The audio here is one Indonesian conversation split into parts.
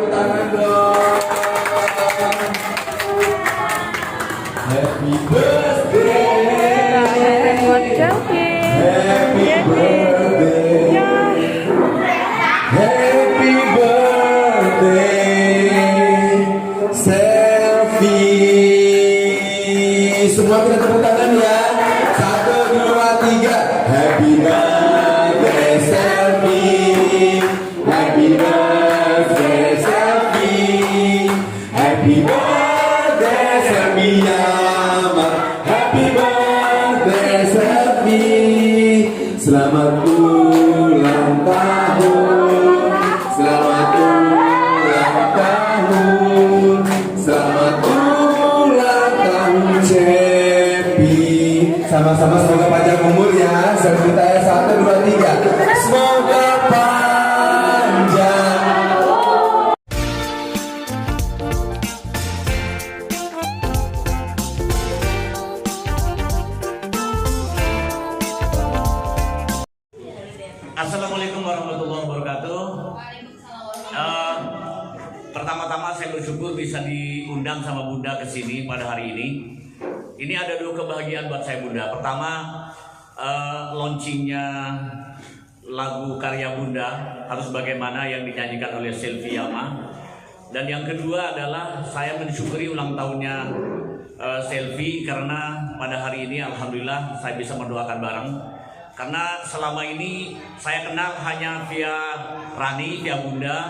tepuk tangan dong. Happy birthday. Happy birthday. Happy birthday. Selfie. Semua kita tepuk tangan ya. 1, 2, 3. Happy birthday selfie. Happy birthday selfie. Happy birthday selfie Yama. Happy birthday selfie. Selamat ulang tahun. Selamat ulang tahun. Selamat ulang tahun Cepi. Sama-sama semoga panjang umur ya. Selfie saya 1, 2, 3. Semoga panjang. Assalamualaikum warahmatullahi wabarakatuh. Pertama-tama saya bersyukur bisa diundang sama Bunda ke sini pada hari ini. Ini ada 2 kebahagiaan buat saya Bunda. Pertama, launchingnya lagu karya Bunda Harus Bagaimana yang dinyanyikan oleh Selfie Yama. Dan yang kedua adalah saya mensyukuri ulang tahunnya Selfie karena pada hari ini alhamdulillah saya bisa mendoakan bareng. Karena selama ini saya kenal hanya via Rani, via Bunda,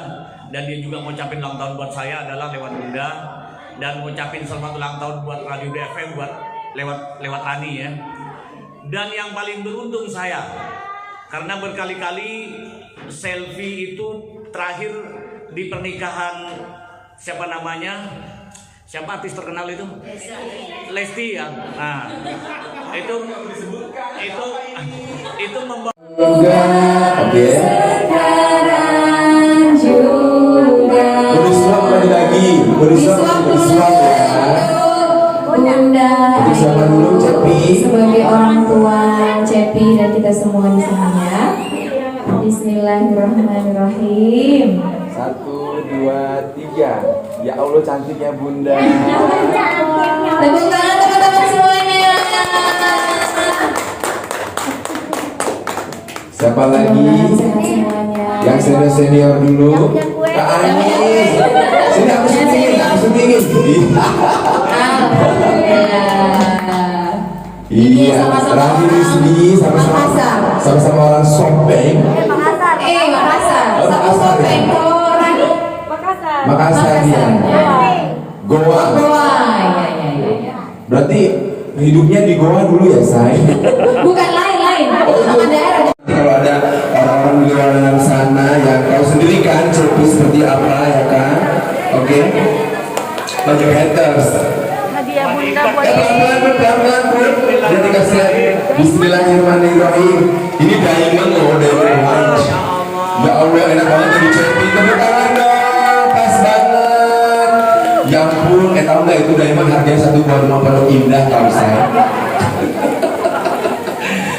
dan dia juga ngucapin ulang tahun buat saya adalah lewat Bunda, dan ngucapin selamat ulang tahun buat Radio DFM buat lewat Rani ya. Dan yang paling beruntung saya karena berkali-kali Selfie itu terakhir di pernikahan siapa namanya? Siapa artis terkenal itu? Lesti ya. Nah, itu membawa. Oke. Sekarang juga. Berisuap lagi. Berisuap ya. Bunda. Bersama dulu Cepi. Sebagai orang tua Cepi dan kita semua di sini ya. Bismillahirrahmanirrahim. 1, 2, 3. Ya Allah cantiknya Bunda. Tepuk tangan teman-teman semuanya. Siapa lagi? Sehat semuanya. Yang senior dulu. Kak Anis. Sini aku suntingin. Alhamdulillah. Iya, Rani di sini sama-sama orang Sopeng. Makassar. Oh, Sama Makassar, Sopeng. ya? Kalau Rani Makassar ya. Goa. Ya. Berarti hidupnya di Goa dulu ya, Say? Bukan lain. Nama daerah. Kalau ada orang-orang di luar sana yang tahu sendiri kan Cepi seperti apa ya kan? Oke. Banyak haters. Hadiah Bunda buat Pelan-pelan pun. Dia dikasih Bismillahirrahmanirrahim. Ini diamond loh, diamond. Ya Allah, enak banget jadi Cepi. Tepuk tangan dong, pas banget. Ya ampun, tahu nggak itu diamond harganya 1 buah rumah Pondok Indah tahu saya.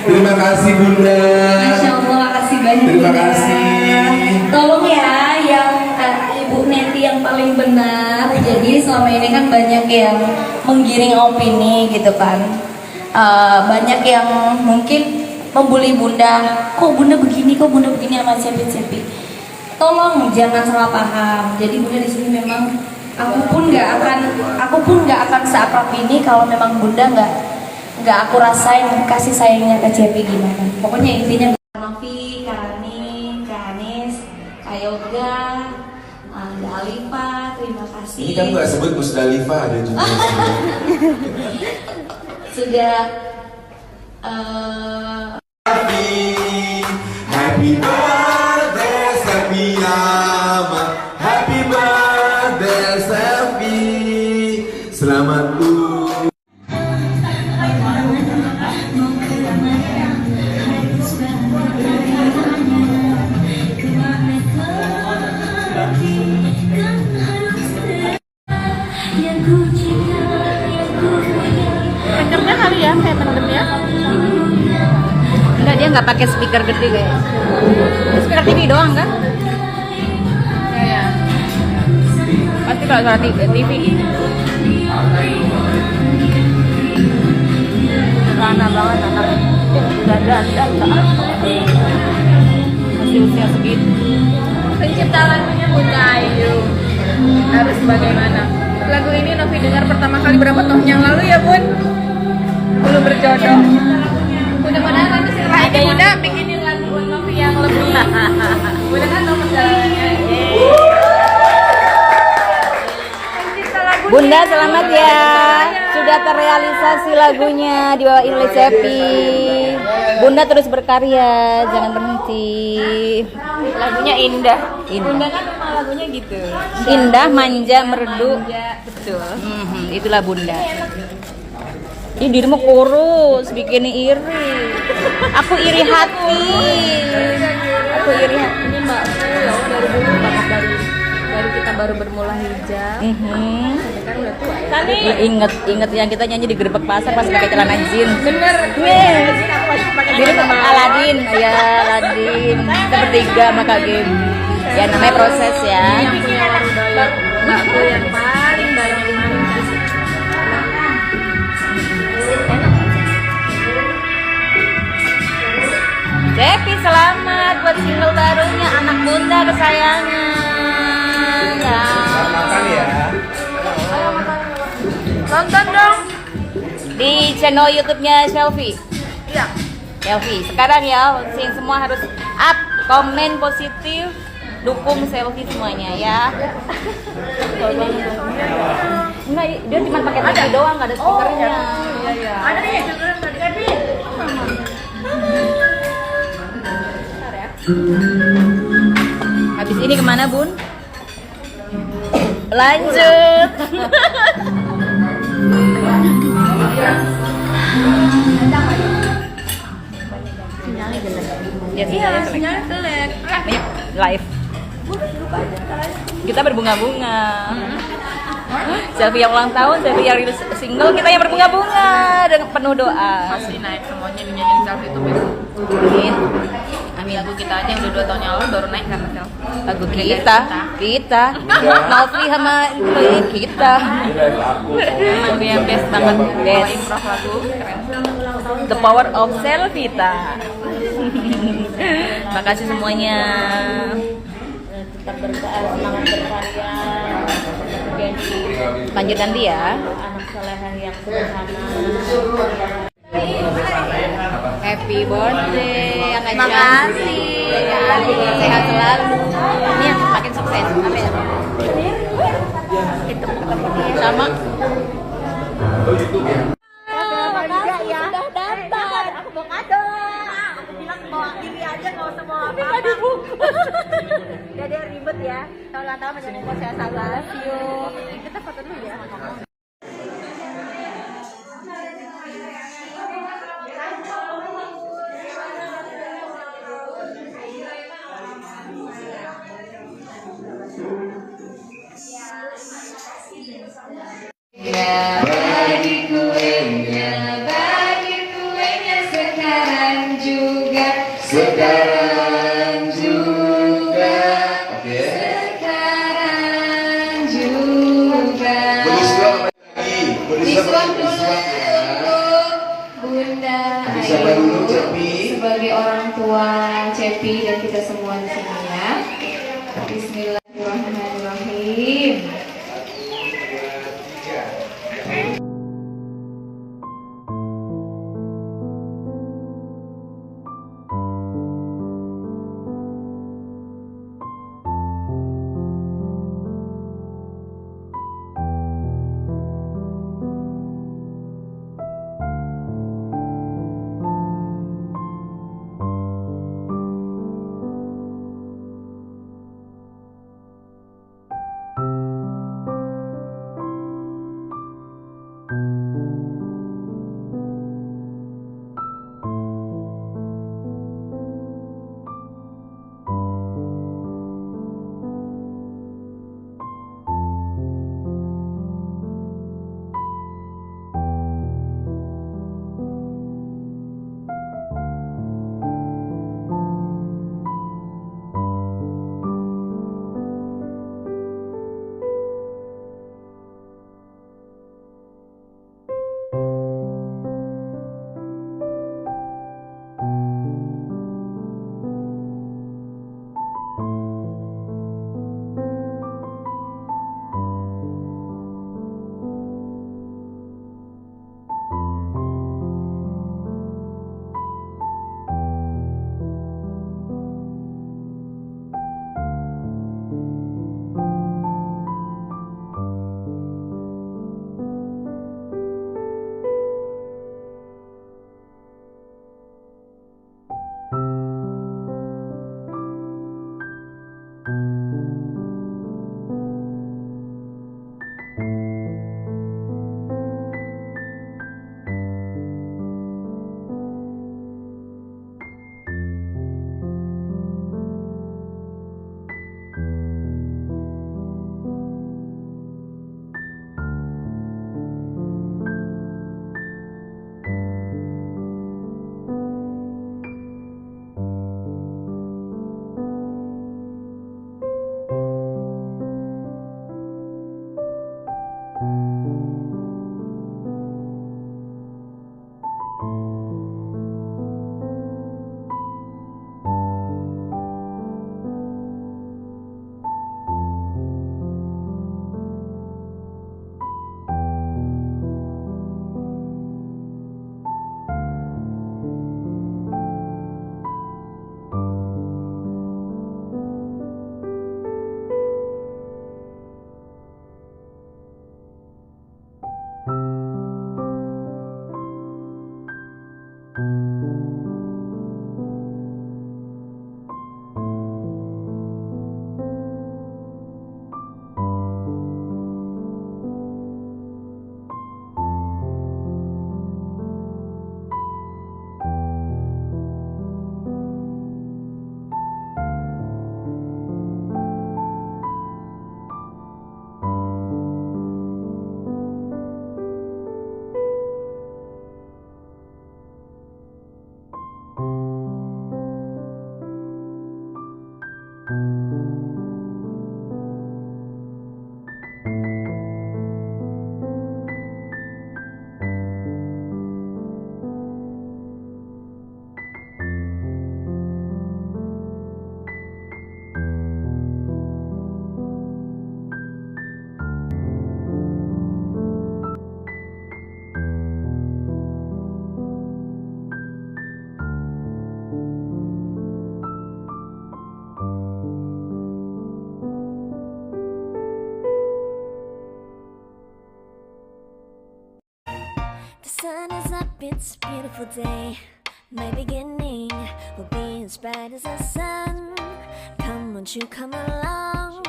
Terima kasih Bunda. Masya Allah, makasih banyak. Terima Bunda. kasih. Tolong ya, yang Ibu Neti yang paling benar. Jadi selama ini kan banyak yang menggiring opini gitu kan. Banyak yang mungkin membuli Bunda. Kok Bunda begini sama Cepi. Tolong jangan salah paham. Jadi Bunda di sini memang aku pun nggak akan seakrab ini kalau memang Bunda nggak aku rasain kasih sayangnya ke Cepi gimana. Pokoknya intinya Novi, Karani, Kak Anis, Kak Yoga, ada Alifa, terima kasih. Ini kan nggak sebut Musdalifah ada juga. Sudah Happy birthday Selfie Yama. Happy birthday Selfie. Selamat ulang. pendemnya kali ya, kayak pendemnya. Enggak, dia nggak pakai speaker gede kayaknya. Speaker TV doang kan? Ya. kalau suara TV gitu. Sederhana banget anak. Udah dandan masih usia segitu. Pencipta lagunya Bunda Ayu. Harus bagaimana? Lagu ini Novi dengar pertama kali berapa tahun yang lalu ya Bun? Belum berjodoh. Mudah-mudahan nanti setelah ini Bunda bikinin lagu buat Novi yang lebih. Bunda kan tahu perjalanannya. Pencipta lagunya. Bunda selamat ya, sudah terrealisasi lagunya dibawain oleh Cepi. Bunda terus berkarya, jangan berhenti. Lagunya indah. Indah. Bunda kan memang lagunya gitu. Indah, manja, merdu. Ya, betul. Itulah Bunda. Ih, dirimu kurus, bikin iri. Aku iri hati. Aku iri hati. Ini mbakku ya Allah, dari dulu banget dari kita baru bermula hijab. Sampai kan udah tua ya. Tadi Ingat yang kita nyanyi di gerbek pasar pas pakai celana jeans. bener. Yes. Aku masih pakai Dirimu celana Aladin, ya Aladin. Kita bertiga sama Kak Gem. Ya namanya proses ya. yang punya warung doyok. Mbakku yang paling banyak main musik. Cepi selamat buat single barunya anak Bunda kesayangan. Makan ya. Nonton dong. Di channel YouTube-nya Selfie. Iya. Selfie. Sekarang ya, sing semua harus up, komen positif, dukung Selfie semuanya ya. Enggak, dia cuma pakai TV doang, nggak ada speakernya. Iya. Ada nih juga tadi. Habis ini kemana Bun? Lanjut. Ya, Iya, sinyalnya jelek. banyak live. Kita berbunga-bunga. Selfie yang ulang tahun, selfie yang rilis single, kita yang berbunga-bunga dengan penuh doa. Pasti naik semuanya dinyanyiin selfie itu besok. Amin. Amin. Lagu kita aja yang udah 2 tahun yang lalu baru naik karena selfie. Lagu kita, Novi sama kita. Lagu yang best banget. Bawa Best. improv lagu keren. The power of Selvita. Makasih semuanya. Tetap semangat berkarya. Lanjut nanti ya. Anak solehan yang sederhana. Happy birthday, Kak Jan. Makasih. Sehat selalu. Ini yang makin sukses. Apa ya? Itu ketemu dia. Sama. Sudah dapat. Aku mau kado. Aku bilang bawa diri aja nggak usah bawa apa-apa. Gak ada yang ribet ya. Tahun ulang tahun masih mau saya sabar. Yuk. Kita foto dulu ya. Sekarang juga. Oke. Beriswa lagi. Beriswa ya. Bunda Siapa dulu Cepi? sebagai orang tua Cepi dan kita semua di sini ya. Bismillahirrahmanirrahim. It's a beautiful day. My beginning will be as bright as the sun. Come, won't you come along?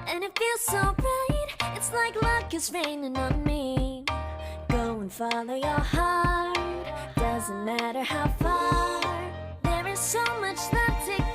And it feels so bright. It's like luck is raining on me. Go and follow your heart. Doesn't matter how far. There is so much love to